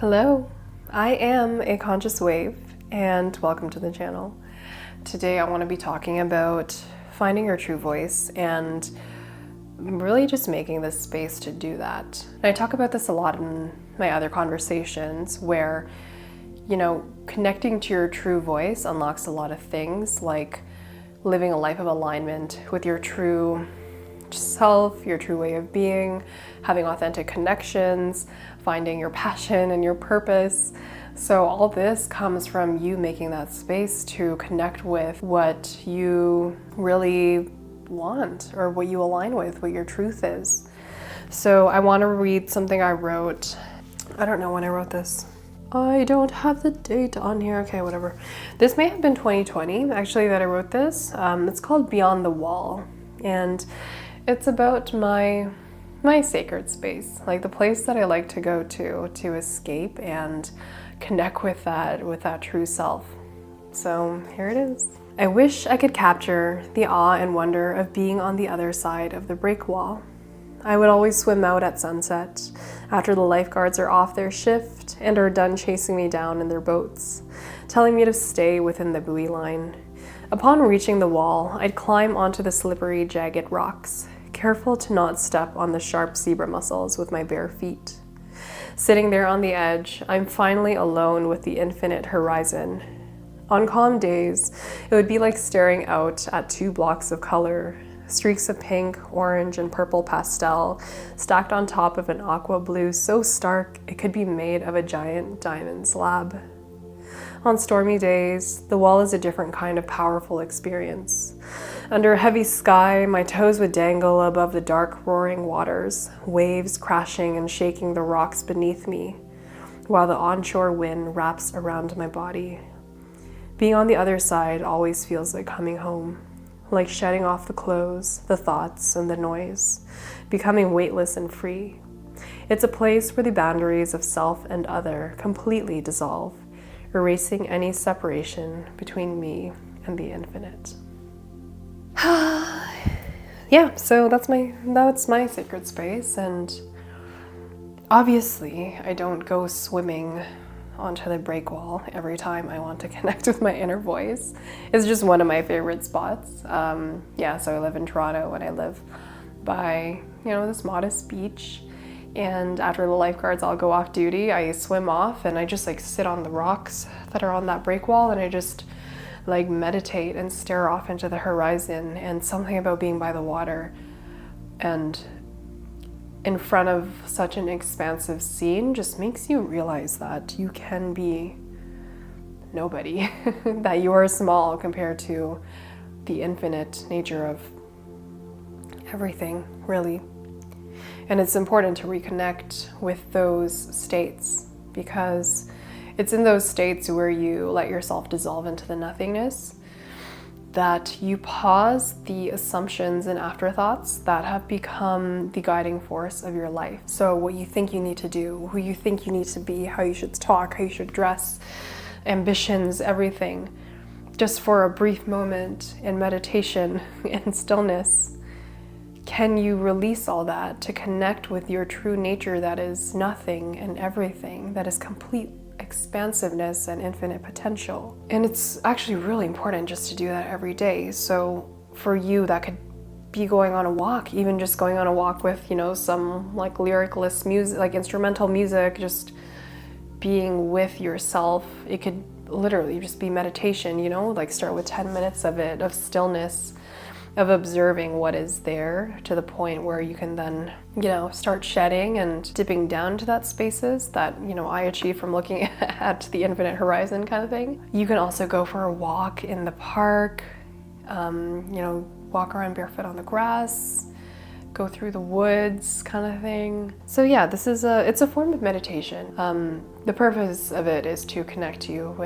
Hello, I am a conscious wave and welcome to the channel. Today I want to be talking about finding your true voice and really just making this space to do that. And I talk about this a lot in my other conversations where, connecting to your true voice unlocks a lot of things like living a life of alignment with your true self, your true way of being, having authentic connections, finding your passion and your purpose. So all this comes from you making that space to connect with what you really want or what you align with, what your truth is. So I want to read something I wrote. I don't know when I wrote this. I don't have the date on here. Okay, whatever. This may have been 2020 actually that I wrote this. It's called Beyond the Wall, and it's about my sacred space, like the place that I like to go to escape and connect with that true self. So here it is. I wish I could capture the awe and wonder of being on the other side of the break wall. I would always swim out at sunset after the lifeguards are off their shift and are done chasing me down in their boats, telling me to stay within the buoy line. Upon reaching the wall, I'd climb onto the slippery, jagged rocks, careful to not step on the sharp zebra mussels with my bare feet. Sitting there on the edge, I'm finally alone with the infinite horizon. On calm days, it would be like staring out at 2 blocks of color, streaks of pink, orange, and purple pastel stacked on top of an aqua blue so stark it could be made of a giant diamond slab. On stormy days, the wall is a different kind of powerful experience. Under a heavy sky, my toes would dangle above the dark, roaring waters, waves crashing and shaking the rocks beneath me, while the onshore wind wraps around my body. Being on the other side always feels like coming home, like shedding off the clothes, the thoughts, and the noise, becoming weightless and free. It's a place where the boundaries of self and other completely dissolve, erasing any separation between me and the infinite. Yeah, so that's my sacred space, and obviously I don't go swimming onto the break wall every time I want to connect with my inner voice. It's just one of my favorite spots. So I live in Toronto and I live by, this modest beach. And after the lifeguards all go off duty, I swim off and I just sit on the rocks that are on that break wall and I just meditate and stare off into the horizon. And something about being by the water and in front of such an expansive scene just makes you realize that you can be nobody, that you are small compared to the infinite nature of everything, really. And it's important to reconnect with those states because it's in those states where you let yourself dissolve into the nothingness that you pause the assumptions and afterthoughts that have become the guiding force of your life. So what you think you need to do, who you think you need to be, how you should talk, how you should dress, ambitions, everything. Just for a brief moment in meditation and stillness, can you release all that to connect with your true nature that is nothing and everything, that is complete expansiveness and infinite potential. And it's actually really important just to do that every day. So for you, that could be going on a walk, even just going on a walk with, some lyricless music, instrumental music, just being with yourself. It could literally just be meditation, start with 10 minutes of it, of stillness, of observing what is there to the point where you can then, start shedding and dipping down to that spaces that, I achieve from looking at the infinite horizon kind of thing. You can also go for a walk in the park, walk around barefoot on the grass, go through the woods kind of thing. So yeah, it's a form of meditation. The purpose of it is to connect you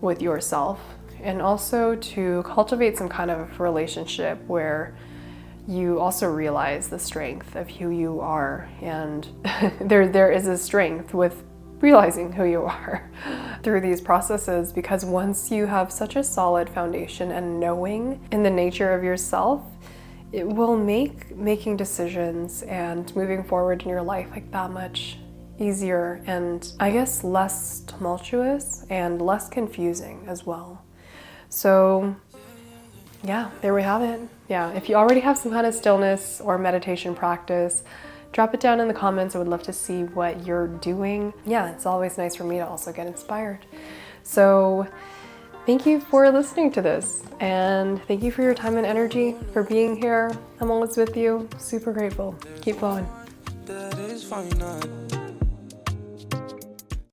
with yourself, and also to cultivate some kind of relationship where you also realize the strength of who you are. And there is a strength with realizing who you are through these processes, because once you have such a solid foundation and knowing in the nature of yourself, it will make making decisions and moving forward in your life that much easier and I guess less tumultuous and less confusing as well. So yeah, there we have it. Yeah, if you already have some kind of stillness or meditation practice, drop it down in the comments. I would love to see what you're doing. Yeah, it's always nice for me to also get inspired. So thank you for listening to this, and thank you for your time and energy, for being here. I'm always with you. Super grateful. Keep flowing. That is fine.